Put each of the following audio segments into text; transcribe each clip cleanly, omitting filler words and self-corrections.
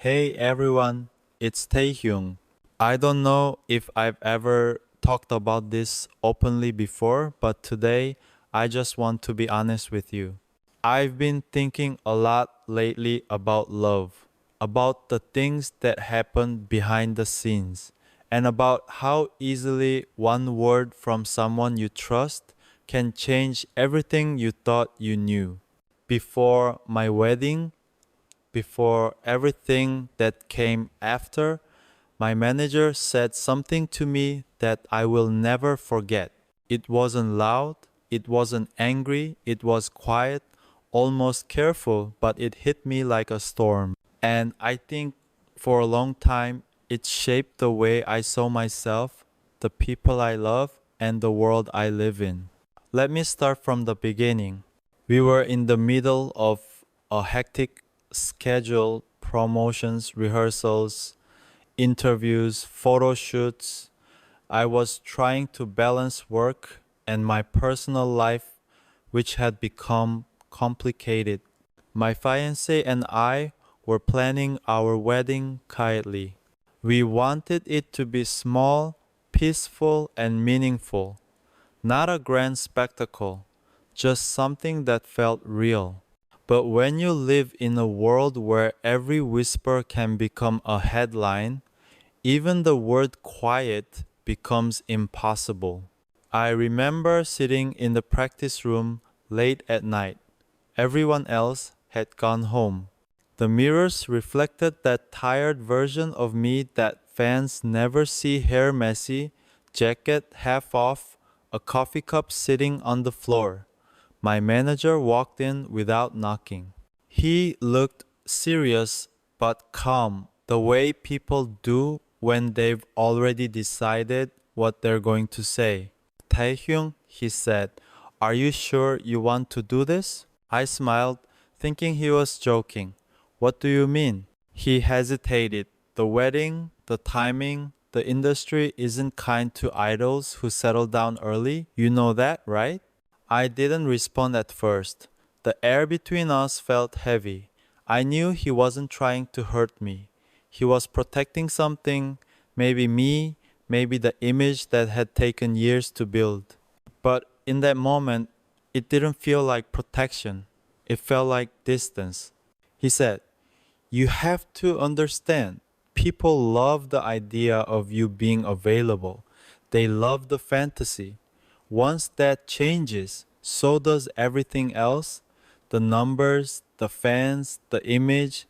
Hey everyone, it's Taehyung. I don't know if I've ever talked about this openly before, but today I just want to be honest with you. I've been thinking a lot lately about love, about the things that happen behind the scenes, and about how easily one word from someone you trust can change everything you thought you knew. Before my wedding, before everything that came after, my manager said something to me that I will never forget. It wasn't loud, it wasn't angry, it was quiet, almost careful, but it hit me like a storm. And I think for a long time, it shaped the way I saw myself, the people I love, and the world I live in. Let me start from the beginning. We were in the middle of a hectic schedule, promotions, rehearsals, interviews, photo shoots. I was trying to balance work and my personal life, which had become complicated. My fiancé and I were planning our wedding quietly. We wanted it to be small, peaceful, and meaningful, not a grand spectacle, just something that felt real. But when you live in a world where every whisper can become a headline, even the word quiet becomes impossible. I remember sitting in the practice room late at night. Everyone else had gone home. The mirrors reflected that tired version of me that fans never see: hair messy, jacket half off, a coffee cup sitting on the floor. My manager walked in without knocking. He looked serious but calm, the way people do when they've already decided what they're going to say. Taehyung, he said, are you sure you want to do this? I smiled, thinking he was joking. What do you mean? He hesitated. The wedding, the timing, the industry isn't kind to idols who settle down early. You know that, right? I didn't respond at first. The air between us felt heavy. I knew he wasn't trying to hurt me. He was protecting something, maybe me, maybe the image that had taken years to build. But in that moment, it didn't feel like protection. It felt like distance. He said, you have to understand, people love the idea of you being available. They love the fantasy. Once that changes, so does everything else. The numbers, the fans, the image.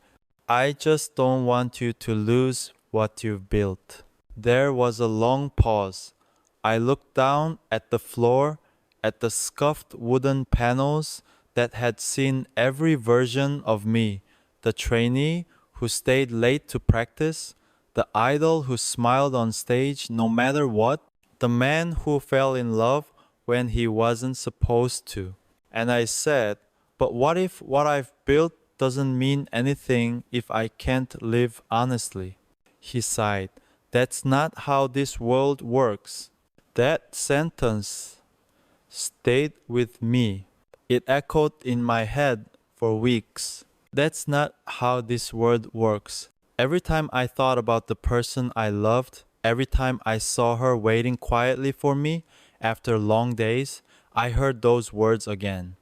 I just don't want you to lose what you've built. There was a long pause. I looked down at the floor, at the scuffed wooden panels that had seen every version of me: the trainee who stayed late to practice, the idol who smiled on stage no matter what, the man who fell in love when he wasn't supposed to. And I said, but what if what I've built doesn't mean anything if I can't live honestly? He sighed. That's not how this world works. That sentence stayed with me. It echoed in my head for weeks. That's not how this world works. Every time I thought about the person I loved, every time I saw her waiting quietly for me after long days, I heard those words again.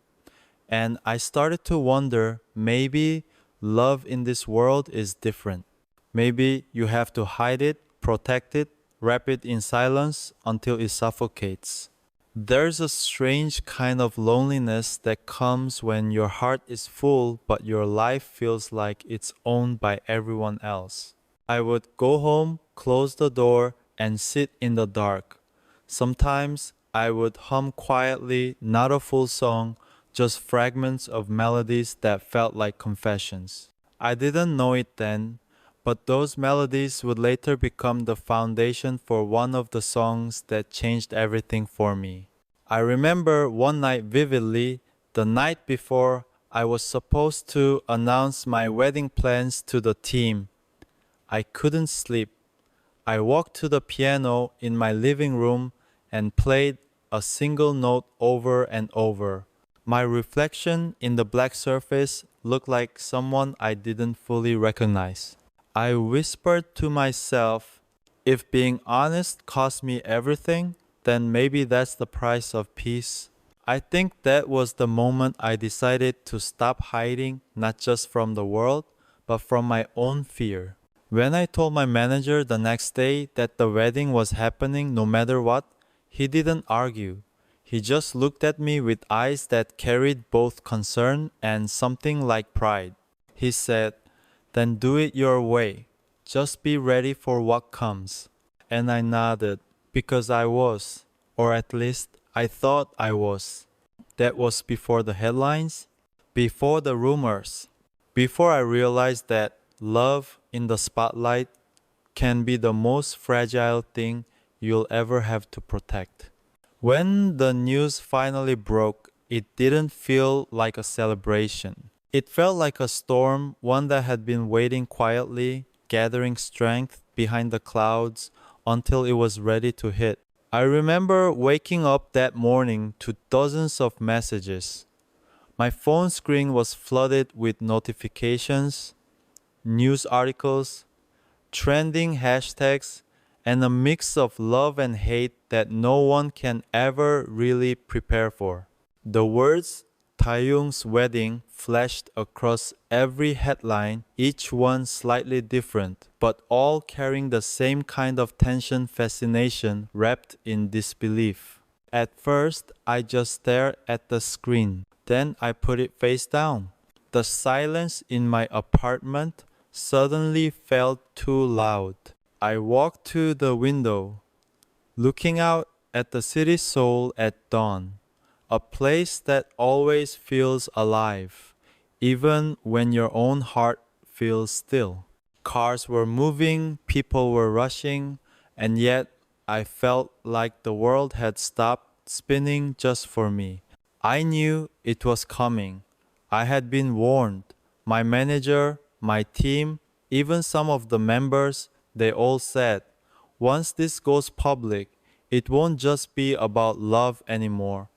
And I started to wonder, maybe love in this world is different. Maybe you have to hide it, protect it, wrap it in silence until it suffocates. There's a strange kind of loneliness that comes when your heart is full but your life feels like it's owned by everyone else. I would go home, close the door, and sit in the dark. Sometimes I would hum quietly, not a full song, just fragments of melodies that felt like confessions. I didn't know it then, but those melodies would later become the foundation for one of the songs that changed everything for me. I remember one night vividly, the night before I was supposed to announce my wedding plans to the team. I couldn't sleep. I walked to the piano in my living room and played a single note over and over. My reflection in the black surface looked like someone I didn't fully recognize. I whispered to myself, if being honest cost me everything, then maybe that's the price of peace. I think that was the moment I decided to stop hiding, not just from the world, but from my own fear. When I told my manager the next day that the wedding was happening no matter what, he didn't argue. He just looked at me with eyes that carried both concern and something like pride. He said, then do it your way. Just be ready for what comes. And I nodded, because I was, or at least I thought I was. That was before the headlines, before the rumors, before I realized that love in the spotlight can be the most fragile thing you'll ever have to protect. When the news finally broke, it didn't feel like a celebration. It felt like a storm, one that had been waiting quietly, gathering strength behind the clouds until it was ready to hit. I remember waking up that morning to dozens of messages. My phone screen was flooded with notifications, news articles, trending hashtags, and a mix of love and hate that no one can ever really prepare for. The words Taehyung's wedding flashed across every headline, each one slightly different, but all carrying the same kind of tension fascination wrapped in disbelief. At first, I just stared at the screen. Then I put it face down. The silence in my apartment suddenly felt too loud. I walked to the window, looking out at the city soul at dawn, a place that always feels alive, even when your own heart feels still. Cars were moving, people were rushing, and yet I felt like the world had stopped spinning just for me. I knew it was coming. I had been warned. My manager, my team, even some of the members, they all said, once this goes public, it won't just be about love anymore.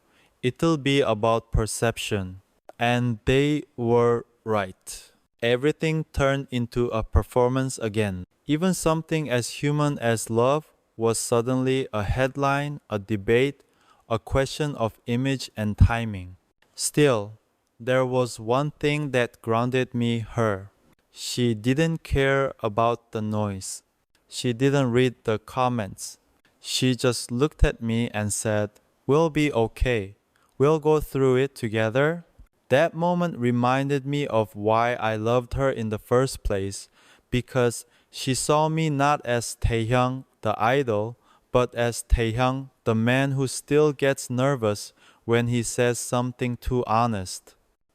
It'll be about perception. And they were right. Everything turned into a performance again. Even something as human as love was suddenly a headline, a debate, a question of image and timing. Still, there was one thing that grounded me her. She didn't care about the noise. She didn't read the comments. She just looked at me and said, we'll be okay. We'll go through it together. That moment reminded me of why I loved her in the first place, because she saw me not as Taehyung, the idol, but as Taehyung, the man who still gets nervous when he says something too honest.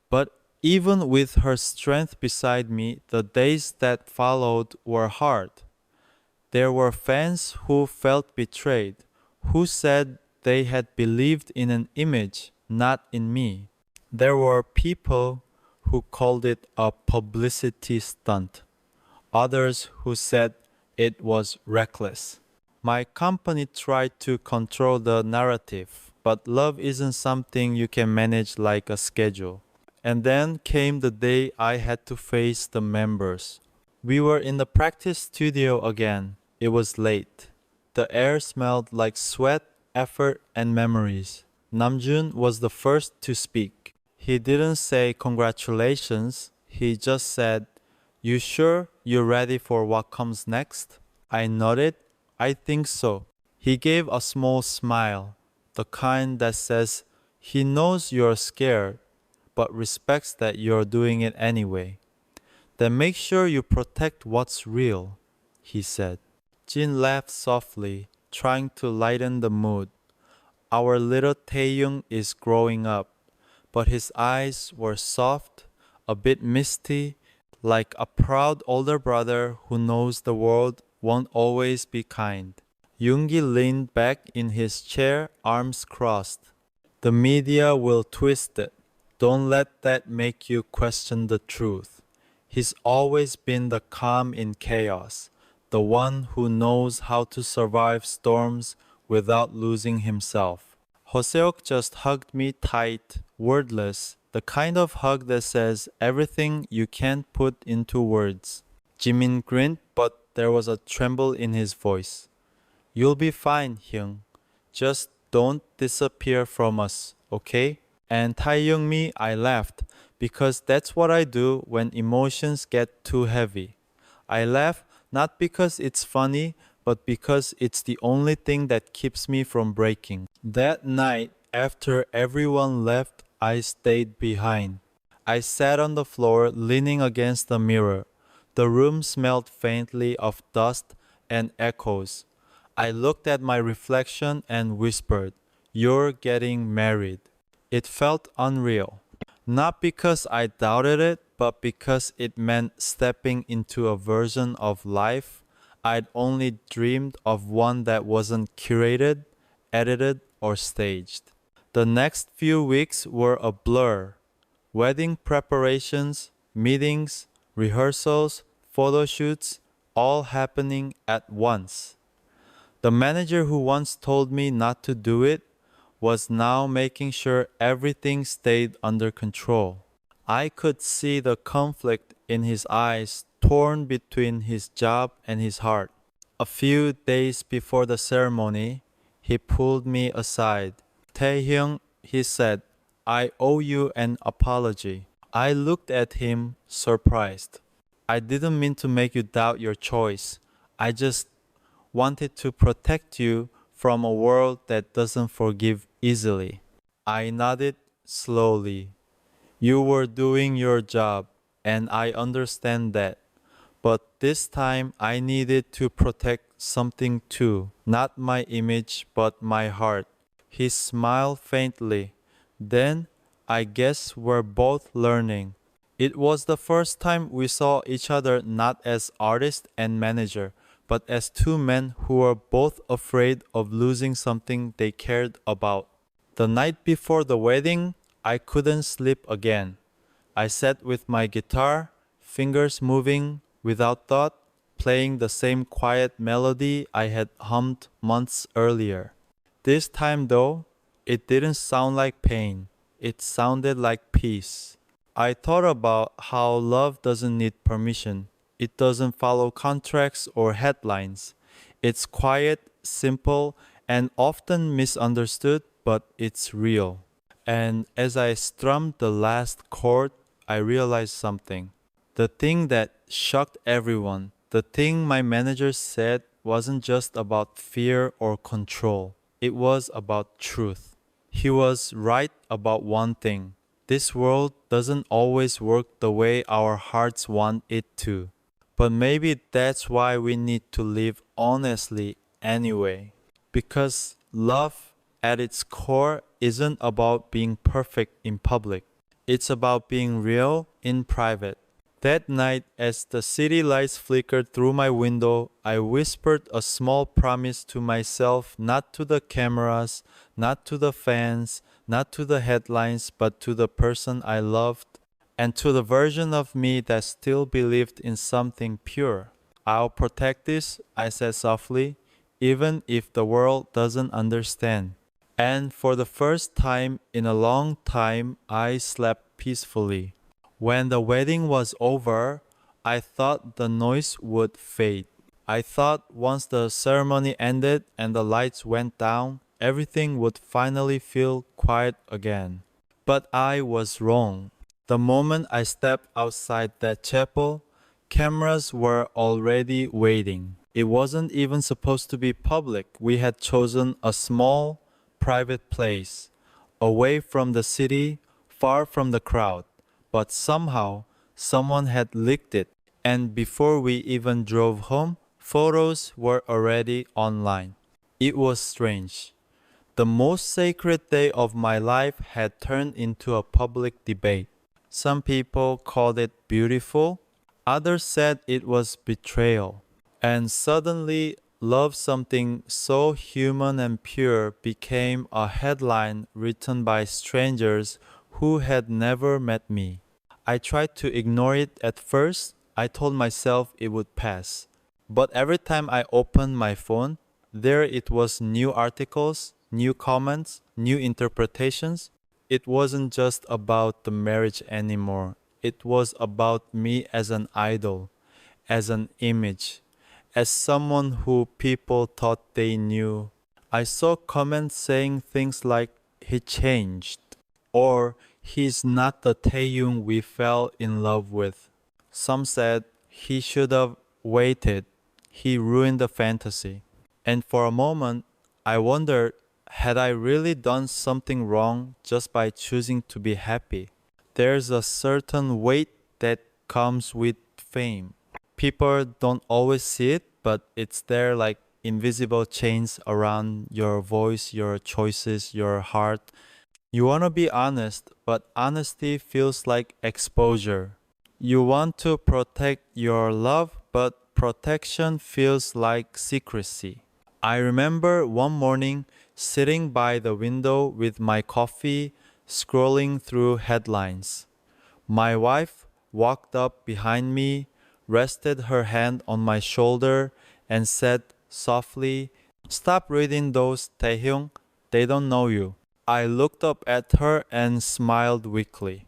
But even with her strength beside me, the days that followed were hard. There were fans who felt betrayed, who said they had believed in an image, not in me. There were people who called it a publicity stunt, others who said it was reckless. My company tried to control the narrative, but love isn't something you can manage like a schedule. And then came the day I had to face the members. We were in the practice studio again. It was late. The air smelled like sweat, effort, and memories. Namjoon was the first to speak. He didn't say congratulations. He just said, you sure you're ready for what comes next? I nodded. I think so. He gave a small smile, the kind that says he knows you're scared, but respects that you're doing it anyway. Then make sure you protect what's real, he said. Jin laughed softly, trying to lighten the mood. Our little Taehyung is growing up, but his eyes were soft, a bit misty, like a proud older brother who knows the world won't always be kind. Yoongi leaned back in his chair, arms crossed. The media will twist it. Don't let that make you question the truth. He's always been the calm in chaos, the one who knows how to survive storms without losing himself. Hoseok just hugged me tight, wordless, the kind of hug that says everything you can't put into words. Jimin grinned, but there was a tremble in his voice. You'll be fine, Hyung. Just don't disappear from us, okay? And Taehyung me, I laughed, because that's what I do when emotions get too heavy. I laugh not because it's funny, but because it's the only thing that keeps me from breaking. That night, after everyone left, I stayed behind. I sat on the floor leaning against the mirror. The room smelled faintly of dust and echoes. I looked at my reflection and whispered, "You're getting married." It felt unreal. Not because I doubted it, but because it meant stepping into a version of life I'd only dreamed of, one that wasn't curated, edited, or staged. The next few weeks were a blur. Wedding preparations, meetings, rehearsals, photo shoots, all happening at once. The manager who once told me not to do it was now making sure everything stayed under control. I could see the conflict in his eyes, torn between his job and his heart. A few days before the ceremony, he pulled me aside. "Taehyung," he said, "I owe you an apology." I looked at him, surprised. "I didn't mean to make you doubt your choice. I just wanted to protect you from a world that doesn't forgive easily." I nodded slowly. "You were doing your job, and I understand that. But this time I needed to protect something too. Not my image, but my heart." He smiled faintly. "Then I guess we're both learning." It was the first time we saw each other not as artist and manager, but as two men who were both afraid of losing something they cared about. The night before the wedding, I couldn't sleep again. I sat with my guitar, fingers moving without thought, playing the same quiet melody I had hummed months earlier. This time, though, it didn't sound like pain. It sounded like peace. I thought about how love doesn't need permission. It doesn't follow contracts or headlines. It's quiet, simple, and often misunderstood, but it's real. And as I strummed the last chord, I realized something. The thing that shocked everyone, the thing my manager said, wasn't just about fear or control. It was about truth. He was right about one thing. This world doesn't always work the way our hearts want it to. But maybe that's why we need to live honestly anyway. Because love, at its core, isn't about being perfect in public. It's about being real in private. That night, as the city lights flickered through my window, I whispered a small promise to myself, not to the cameras, not to the fans, not to the headlines, but to the person I loved, and to the version of me that still believed in something pure. "I'll protect this," I said softly, "even if the world doesn't understand." And for the first time in a long time, I slept peacefully. When the wedding was over, I thought the noise would fade. I thought once the ceremony ended and the lights went down, everything would finally feel quiet again. But I was wrong. The moment I stepped outside that chapel, cameras were already waiting. It wasn't even supposed to be public. We had chosen a small, private place, away from the city, far from the crowd. But somehow, someone had leaked it, and before we even drove home, photos were already online. It was strange. The most sacred day of my life had turned into a public debate. Some people called it beautiful, others said it was betrayal. And suddenly, love, something so human and pure, became a headline written by strangers who had never met me. I tried to ignore it at first. I told myself it would pass. But every time I opened my phone, there it was: new articles, new comments, new interpretations. It wasn't just about the marriage anymore. It was about me as an idol. as an image, as someone who people thought they knew. I saw comments saying things like, he changed, or he's not the Taehyung we fell in love with. Some said, he should have waited, he ruined the fantasy. And for a moment, I wondered, had I really done something wrong just by choosing to be happy? There's a certain weight that comes with fame. People don't always see it, but it's there like invisible chains around your voice, your choices, your heart. You want to be honest, but honesty feels like exposure. You want to protect your love, but protection feels like secrecy. I remember one morning sitting by the window with my coffee, scrolling through headlines. My wife walked up behind me, rested her hand on my shoulder, and said softly, "Stop reading those, Taehyung. They don't know you." I looked up at her and smiled weakly.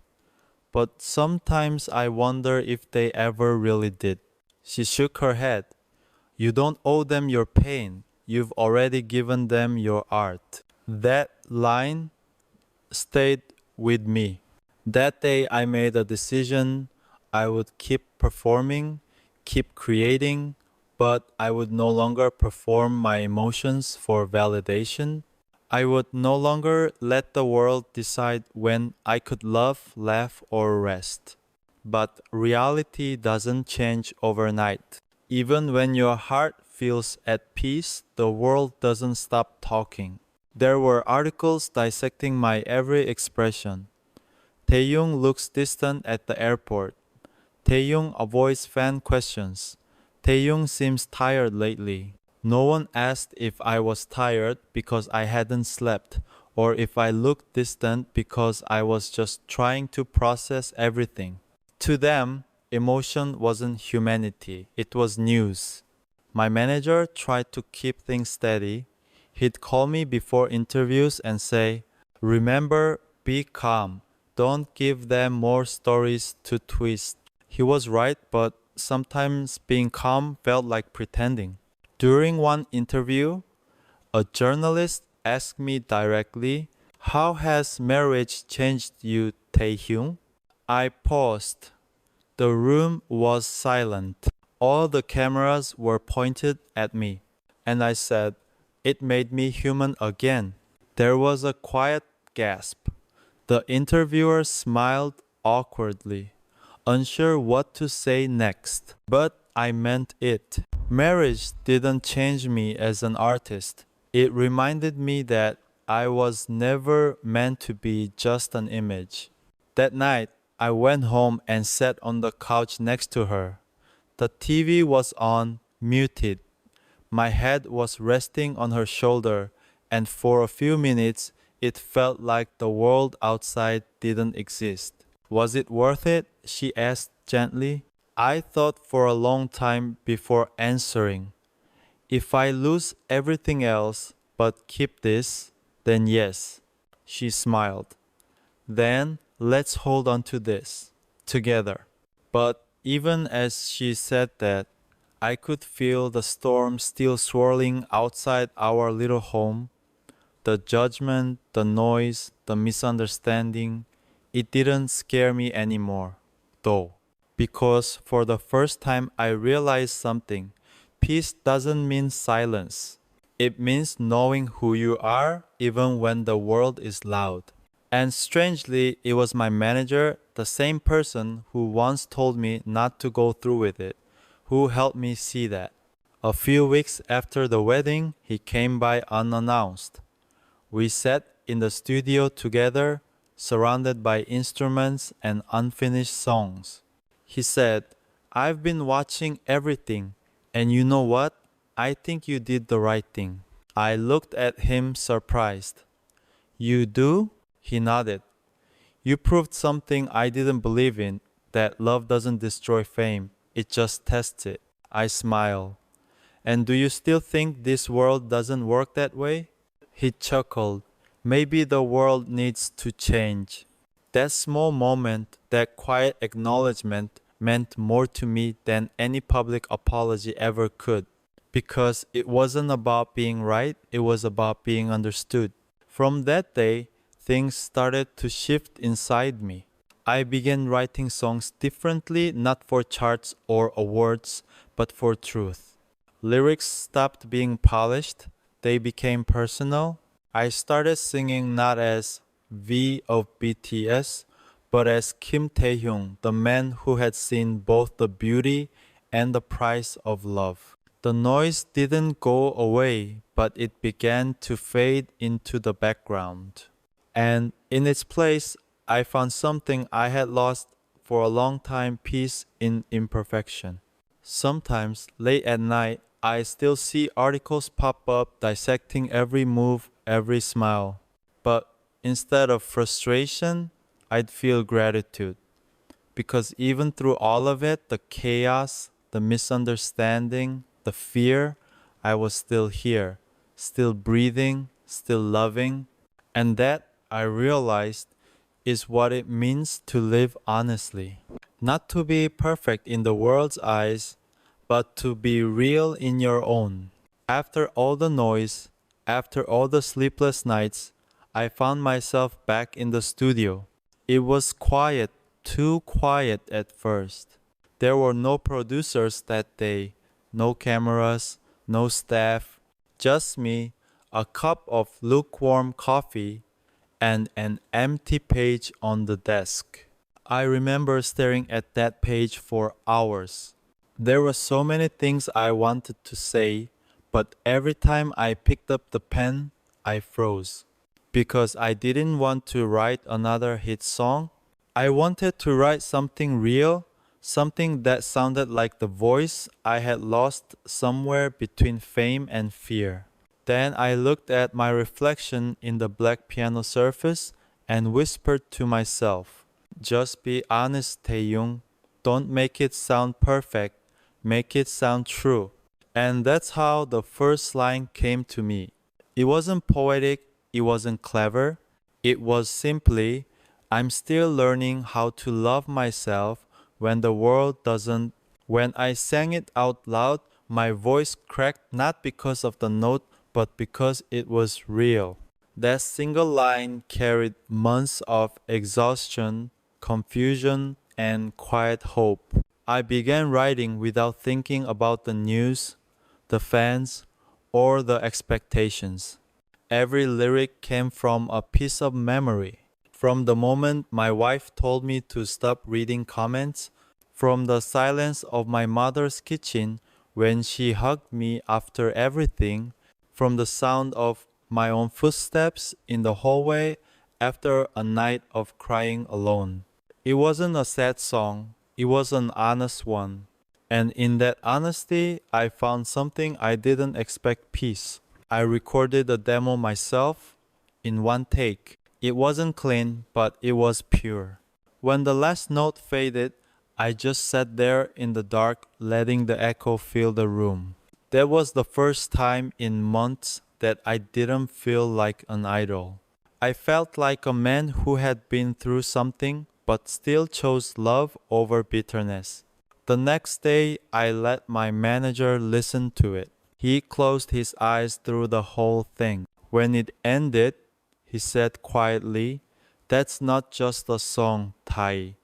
But sometimes I wonder if they ever really did. She shook her head. You don't owe them your pain. You've already given them your art. That line stayed with me. That day I made a decision. I would keep performing, keep creating, but I would no longer perform my emotions for validation. I would no longer let the world decide when I could love, laugh, or rest. But reality doesn't change overnight. Even when your heart feels at peace, the world doesn't stop talking. There were articles dissecting my every expression. Taehyung looks distant at the airport. Taehyung avoids fan questions. Taehyung seems tired lately. No one asked if I was tired because I hadn't slept, or if I looked distant because I was just trying to process everything. To them, emotion wasn't humanity, it was news. My manager tried to keep things steady. He'd call me before interviews and say, "Remember, be calm. Don't give them more stories to twist." He was right, but sometimes being calm felt like pretending. During one interview, a journalist asked me directly, "How has marriage changed you, Taehyung?" I paused. The room was silent. All the cameras were pointed at me. And I said, "It made me human again." There was a quiet gasp. The interviewer smiled awkwardly, unsure what to say next. But I meant it. Marriage didn't change me as an artist. It reminded me that I was never meant to be just an image. That night, I went home and sat on the couch next to her. The TV was on, muted. My head was resting on her shoulder, and for a few minutes, it felt like the world outside didn't exist. "Was it worth it?" she asked gently. I thought for a long time before answering. "If I lose everything else but keep this, then yes." She smiled. "Then let's hold on to this together." But even as she said that, I could feel the storm still swirling outside our little home. The judgment, the noise, the misunderstanding. It didn't scare me anymore, though. Because for the first time I realized something. Peace doesn't mean silence. It means knowing who you are even when the world is loud. And strangely, it was my manager, the same person who once told me not to go through with it, who helped me see that. A few weeks after the wedding, he came by unannounced. We sat in the studio together, surrounded by instruments and unfinished songs. He said, "I've been watching everything, and you know what? I think you did the right thing." I looked at him surprised. "You do?" He nodded. "You proved something I didn't believe in, that love doesn't destroy fame, it just tests it." I smiled. "And do you still think this world doesn't work that way?" He chuckled. "Maybe the world needs to change." That small moment, that quiet acknowledgement meant more to me than any public apology ever could. Because it wasn't about being right, it was about being understood. From that day, things started to shift inside me. I began writing songs differently, not for charts or awards, but for truth. Lyrics stopped being polished, they became personal. I started singing not as V of BTS, but as Kim Taehyung, the man who had seen both the beauty and the price of love. The noise didn't go away, but it began to fade into the background. And in its place, I found something I had lost for a long time: peace in imperfection. Sometimes, late at night, I still see articles pop up dissecting every move, every smile. But instead of frustration, I'd feel gratitude. Because even through all of it, the chaos, the misunderstanding, the fear, I was still here, still breathing, still loving. And that, I realized, is what it means to live honestly. Not to be perfect in the world's eyes, but to be real in your own. After all the noise, after all the sleepless nights, I found myself back in the studio. It was quiet, too quiet at first. There were no producers that day, no cameras, no staff, just me, a cup of lukewarm coffee, and an empty page on the desk. I remember staring at that page for hours. There were so many things I wanted to say, but every time I picked up the pen, I froze. Because I didn't want to write another hit song. I wanted to write something real, something that sounded like the voice I had lost somewhere between fame and fear. Then I looked at my reflection in the black piano surface and whispered to myself, "Just be honest, Taehyung. Don't make it sound perfect. Make it sound true." And that's how the first line came to me. It wasn't poetic, it wasn't clever. It was simply, "I'm still learning how to love myself when the world doesn't." When I sang it out loud, my voice cracked not because of the note, but because it was real. That single line carried months of exhaustion, confusion, and quiet hope. I began writing without thinking about the news, the fans, or the expectations. Every lyric came from a piece of memory. From the moment my wife told me to stop reading comments, from the silence of my mother's kitchen when she hugged me after everything, from the sound of my own footsteps in the hallway after a night of crying alone. It wasn't a sad song, it was an honest one. And in that honesty, I found something I didn't expect: peace. I recorded the demo myself in one take. It wasn't clean, but it was pure. When the last note faded, I just sat there in the dark, letting the echo fill the room. That was the first time in months that I didn't feel like an idol. I felt like a man who had been through something but still chose love over bitterness. The next day, I let my manager listen to it. He closed his eyes through the whole thing. When it ended, he said quietly, "That's not just a song, Tai.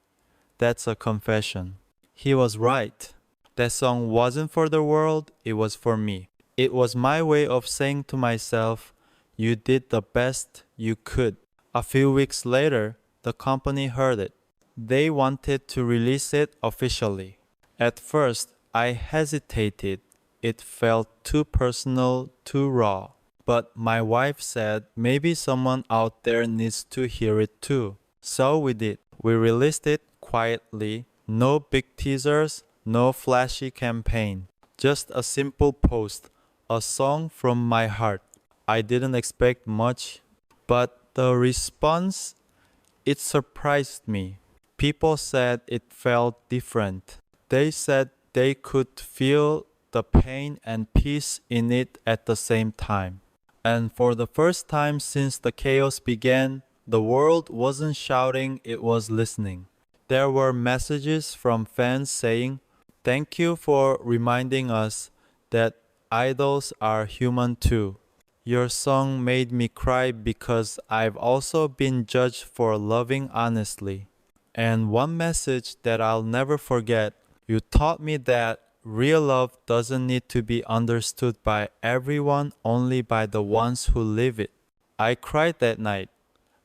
That's a confession." He was right. That song wasn't for the world, it was for me. It was my way of saying to myself, "You did the best you could." A few weeks later, the company heard it. They wanted to release it officially. At first, I hesitated. It felt too personal, too raw. But my wife said maybe someone out there needs to hear it too. So we did. We released it quietly. No big teasers, no flashy campaign. Just a simple post. A song from my heart. I didn't expect much, but the response, it surprised me. People said it felt different. They said they could feel the pain and peace in it at the same time. And for the first time since the chaos began, the world wasn't shouting, it was listening. There were messages from fans saying, "Thank you for reminding us that idols are human too. Your song made me cry because I've also been judged for loving honestly." And one message that I'll never forget: "You taught me that real love doesn't need to be understood by everyone, only by the ones who live it." I cried that night,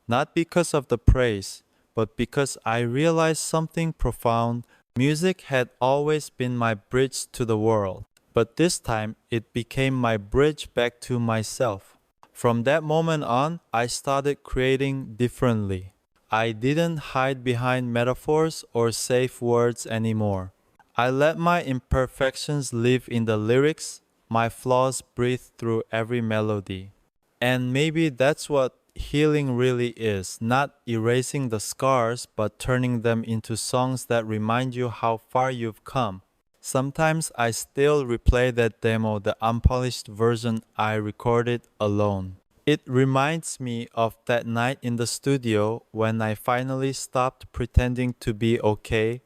not because of the praise, but because I realized something profound. Music had always been my bridge to the world, but this time it became my bridge back to myself. From that moment on, I started creating differently. I didn't hide behind metaphors or safe words anymore. I let my imperfections live in the lyrics, my flaws breathe through every melody. And maybe that's what healing really is, not erasing the scars, but turning them into songs that remind you how far you've come. Sometimes I still replay that demo, the unpolished version I recorded alone. It reminds me of that night in the studio when I finally stopped pretending to be okay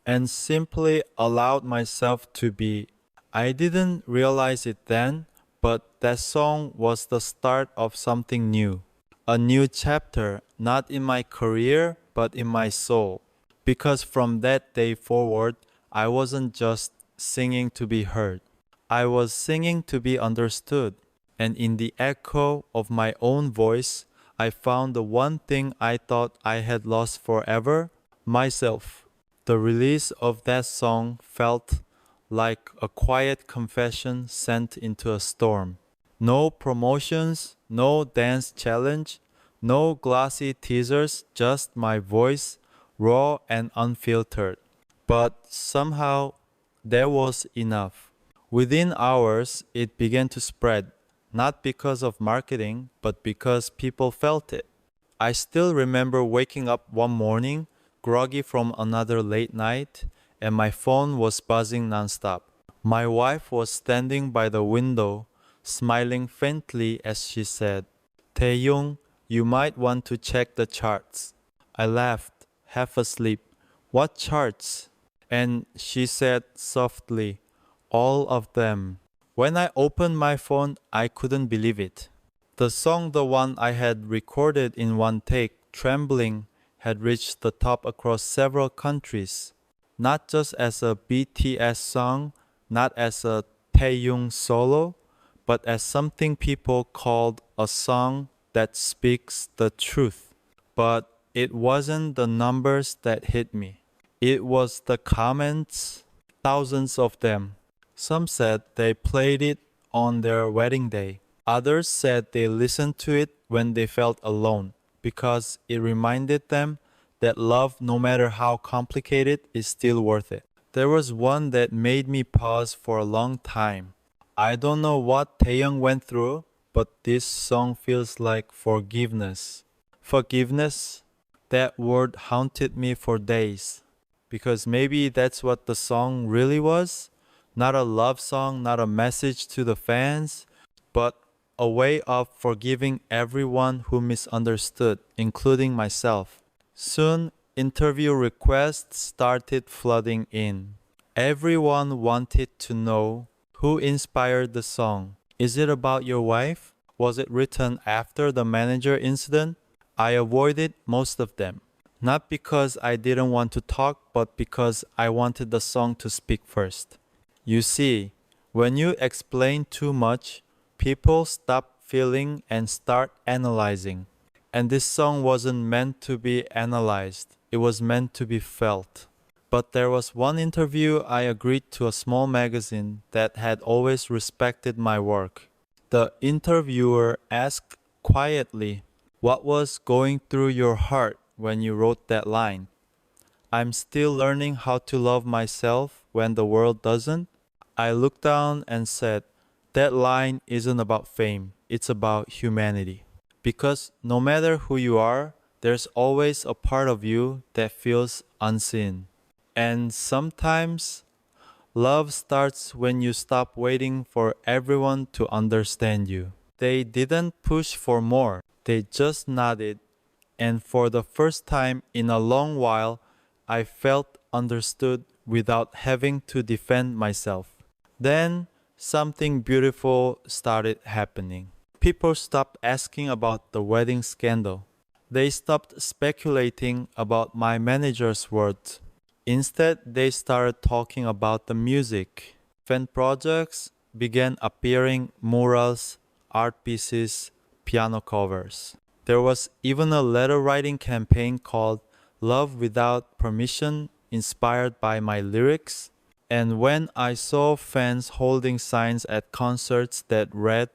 and simply allowed myself to be. I didn't realize it then, but that song was the start of something new. A new chapter, not in my career, but in my soul. Because from that day forward, I wasn't just singing to be heard. I was singing to be understood. And in the echo of my own voice, I found the one thing I thought I had lost forever: myself. The release of that song felt like a quiet confession sent into a storm. No promotions, no dance challenge, no glossy teasers, just my voice, raw and unfiltered. But somehow there was enough. Within hours, it began to spread, not because of marketing, but because people felt it. I still remember waking up one morning, groggy from another late night, and my phone was buzzing nonstop. My wife was standing by the window, smiling faintly as she said, "Taehyung, you might want to check the charts." I laughed, half asleep. "What charts?" And she said softly, "All of them." When I opened my phone, I couldn't believe it. The song, the one I had recorded in one take, Trembling, had reached the top across several countries. Not just as a BTS song, not as a Taehyung solo, but as something people called a song that speaks the truth. But it wasn't the numbers that hit me. It was the comments, thousands of them. Some said they played it on their wedding day. Others said they listened to it when they felt alone because it reminded them that love, no matter how complicated, is still worth it. There was one that made me pause for a long time. I don't know what Taehyung went through, but this song feels like forgiveness. Forgiveness? That word haunted me for days. Because maybe that's what the song really was. Not a love song, not a message to the fans, but a way of forgiving everyone who misunderstood, including myself. Soon, interview requests started flooding in. Everyone wanted to know who inspired the song. Is it about your wife? Was it written after the manager incident? I avoided most of them. Not because I didn't want to talk, but because I wanted the song to speak first. You see, when you explain too much, people stop feeling and start analyzing. And this song wasn't meant to be analyzed, it was meant to be felt. But there was one interview I agreed to, a small magazine that had always respected my work. The interviewer asked quietly, "What was going through your heart when you wrote that line?" "I'm still learning how to love myself when the world doesn't." I looked down and said, "That line isn't about fame, it's about humanity." Because no matter who you are, there's always a part of you that feels unseen. And sometimes love starts when you stop waiting for everyone to understand you. They didn't push for more, they just nodded. And for the first time in a long while, I felt understood without having to defend myself. Then something beautiful started happening. People stopped asking about the wedding scandal. They stopped speculating about my manager's words. Instead, they started talking about the music. Fan projects began appearing murals, art pieces, piano covers. There was even a letter writing campaign called Love Without Permission, inspired by my lyrics. And when I saw fans holding signs at concerts that read,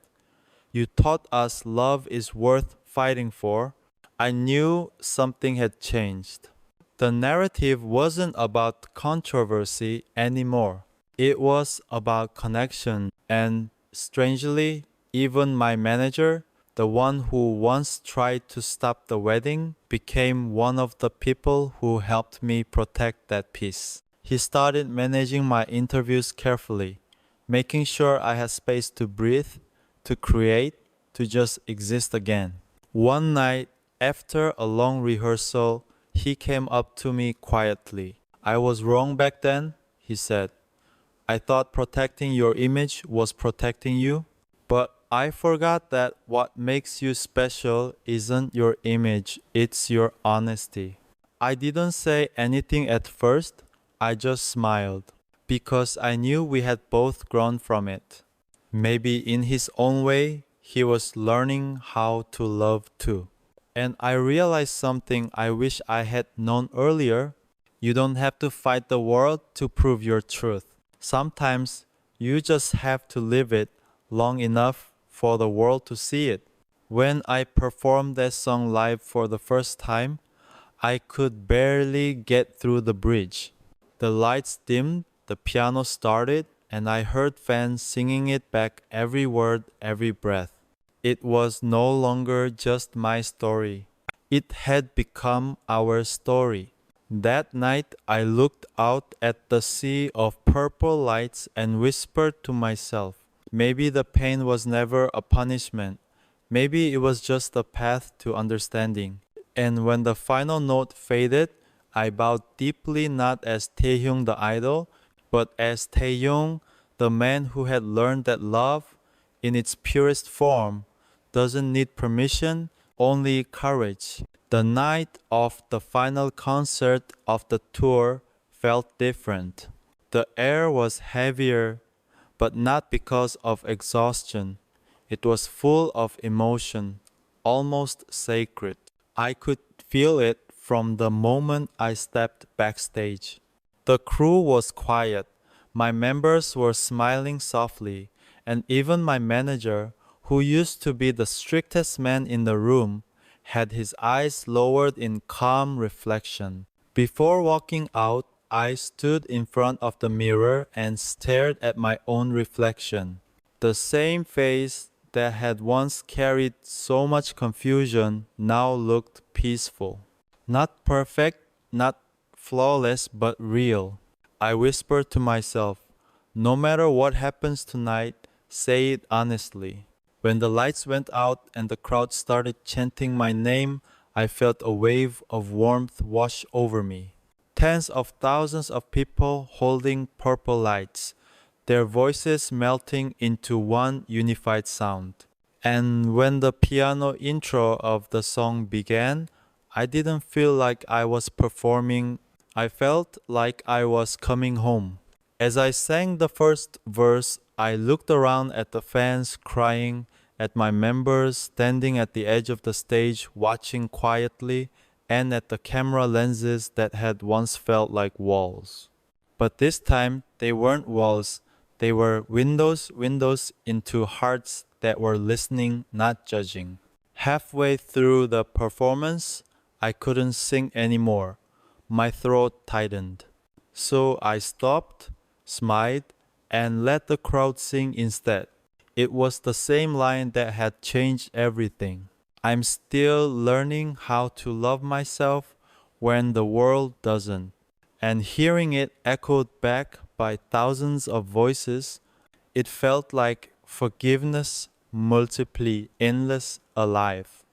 "You taught us love is worth fighting for," I knew something had changed. The narrative wasn't about controversy anymore. It was about connection, and strangely, even my manager, the one who once tried to stop the wedding, became one of the people who helped me protect that peace. He started managing my interviews carefully, making sure I had space to breathe, to create, to just exist again. One night, after a long rehearsal, he came up to me quietly. "I was wrong back then," he said. "I thought protecting your image was protecting you. But I forgot that what makes you special isn't your image, it's your honesty." I didn't say anything at first, I just smiled, because I knew we had both grown from it. Maybe in his own way, he was learning how to love too. And I realized something I wish I had known earlier. You don't have to fight the world to prove your truth. Sometimes you just have to live it long enough for the world to see it. When I performed that song live for the first time, I could barely get through the bridge. The lights dimmed, the piano started, and I heard fans singing it back, every word, every breath. It was no longer just my story. It had become our story. That night, I looked out at the sea of purple lights and whispered to myself, maybe the pain was never a punishment. Maybe it was just a path to understanding. And when the final note faded, I bowed deeply, not as Taehyung the idol, but as Taehyung, the man who had learned that love, in its purest form, doesn't need permission, only courage. The night of the final concert of the tour felt different. The air was heavier, but not because of exhaustion. It was full of emotion, almost sacred. I could feel it from the moment I stepped backstage. The crew was quiet. My members were smiling softly, and even my manager, who used to be the strictest man in the room, had his eyes lowered in calm reflection. Before walking out, I stood in front of the mirror and stared at my own reflection. The same face that had once carried so much confusion now looked peaceful. Not perfect, not flawless, but real. I whispered to myself, "No matter what happens tonight, say it honestly." When the lights went out and the crowd started chanting my name, I felt a wave of warmth wash over me. Tens of thousands of people holding purple lights, their voices melting into one unified sound. And when the piano intro of the song began, I didn't feel like I was performing. I felt like I was coming home. As I sang the first verse, I looked around at the fans crying, at my members standing at the edge of the stage watching quietly, and at the camera lenses that had once felt like walls. But this time, they weren't walls. They were windows into hearts that were listening, not judging. Halfway through the performance, I couldn't sing anymore. My throat tightened. So I stopped, smiled, and let the crowd sing instead. It was the same line that had changed everything. "I'm still learning how to love myself when the world doesn't." And hearing it echoed back by thousands of voices, it felt like forgiveness multiply endless alive.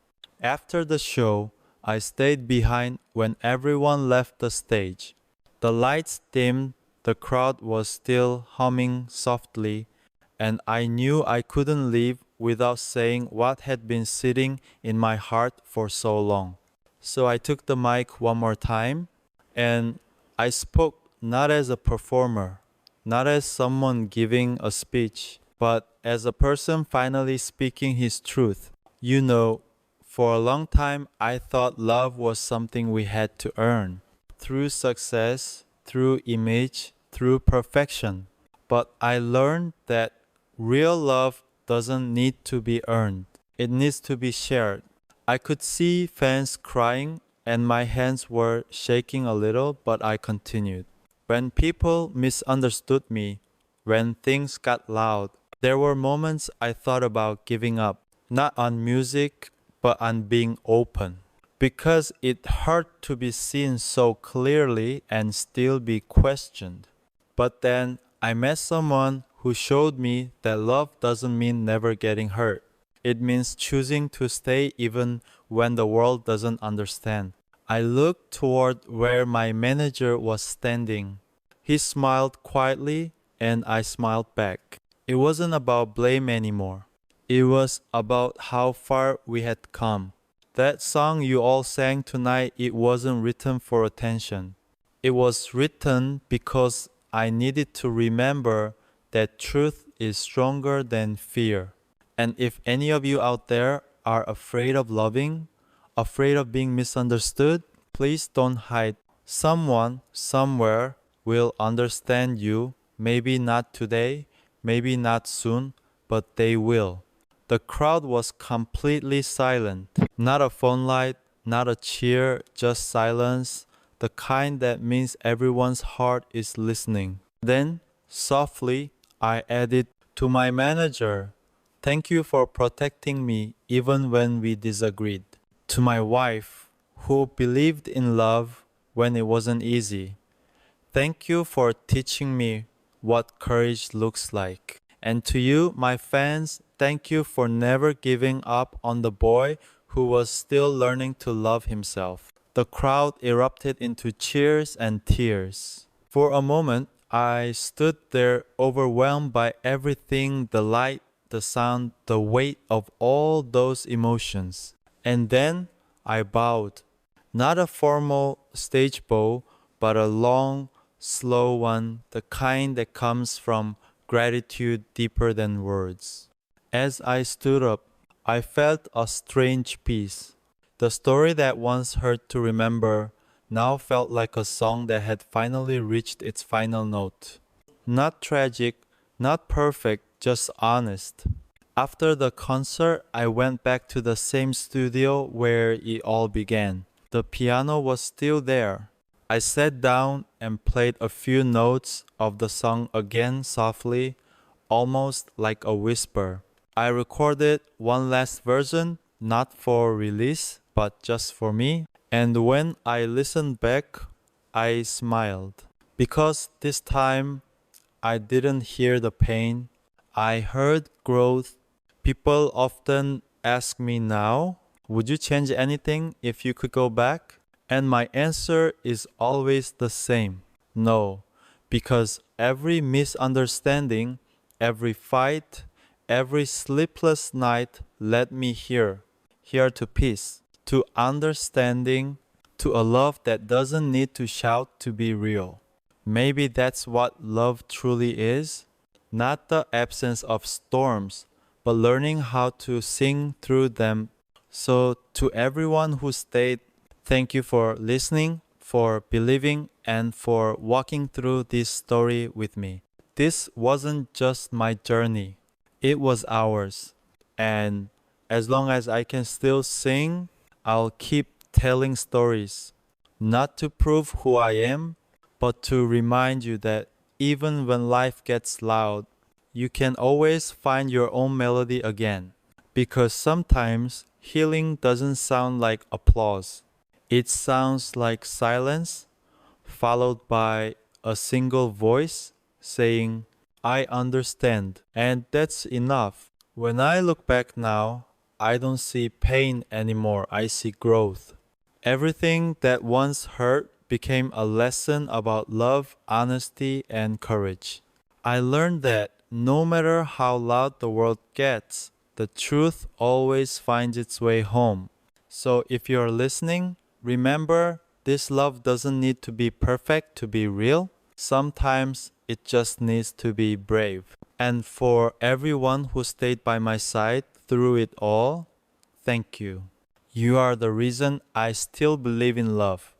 After the show, I stayed behind when everyone left the stage. The lights dimmed, the crowd was still humming softly, and I knew I couldn't leave without saying what had been sitting in my heart for so long. So I took the mic one more time, and I spoke not as a performer, not as someone giving a speech, but as a person finally speaking his truth. You know, for a long time I thought love was something we had to earn through success, through image, through perfection. But I learned that real love doesn't need to be earned, it needs to be shared. I could see fans crying and my hands were shaking a little, but I continued. When people misunderstood me, when things got loud, there were moments I thought about giving up, not on music, but on being open. Because it hurt to be seen so clearly and still be questioned. But then I met someone who showed me that love doesn't mean never getting hurt. It means choosing to stay even when the world doesn't understand. I looked toward where my manager was standing. He smiled quietly and I smiled back. It wasn't about blame anymore. It was about how far we had come. That song you all sang tonight, it wasn't written for attention. It was written because I needed to remember that truth is stronger than fear. And if any of you out there are afraid of loving, afraid of being misunderstood, please don't hide. Someone, somewhere, will understand you. Maybe not today, maybe not soon, but they will. The crowd was completely silent. Not a phone light, not a cheer, just silence, the kind that means everyone's heart is listening. Then, softly, I added, to my manager, thank you for protecting me even when we disagreed. To my wife, who believed in love when it wasn't easy, thank you for teaching me what courage looks like. And to you, my fans, thank you for never giving up on the boy who was still learning to love himself. The crowd erupted into cheers and tears. For a moment, I stood there overwhelmed by everything, the light, the sound, the weight of all those emotions. And then I bowed. Not a formal stage bow, but a long, slow one, the kind that comes from gratitude deeper than words. As I stood up, I felt a strange peace. The story that once hurt to remember now felt like a song that had finally reached its final note. Not tragic, not perfect, just honest. After the concert, I went back to the same studio where it all began. The piano was still there. I sat down and played a few notes of the song again softly, almost like a whisper. I recorded one last version, not for release, but just for me. And when I listened back, I smiled. Because this time, I didn't hear the pain. I heard growth. People often ask me now, would you change anything if you could go back? And my answer is always the same. No, because every misunderstanding, every fight, every sleepless night led me here to peace, to understanding, to a love that doesn't need to shout to be real. Maybe that's what love truly is, not the absence of storms, but learning how to sing through them. So, to everyone who stayed, thank you for listening, for believing, and for walking through this story with me. This wasn't just my journey, it was ours. And as long as I can still sing, I'll keep telling stories. Not to prove who I am, but to remind you that even when life gets loud, you can always find your own melody again. Because sometimes healing doesn't sound like applause. It sounds like silence, followed by a single voice saying, I understand. And that's enough. When I look back now, I don't see pain anymore. I see growth. Everything that once hurt became a lesson about love, honesty, and courage. I learned that no matter how loud the world gets, the truth always finds its way home. So if you're listening, remember this love doesn't need to be perfect to be real. Sometimes it just needs to be brave. And for everyone who stayed by my side through it all, thank you. You are the reason I still believe in love.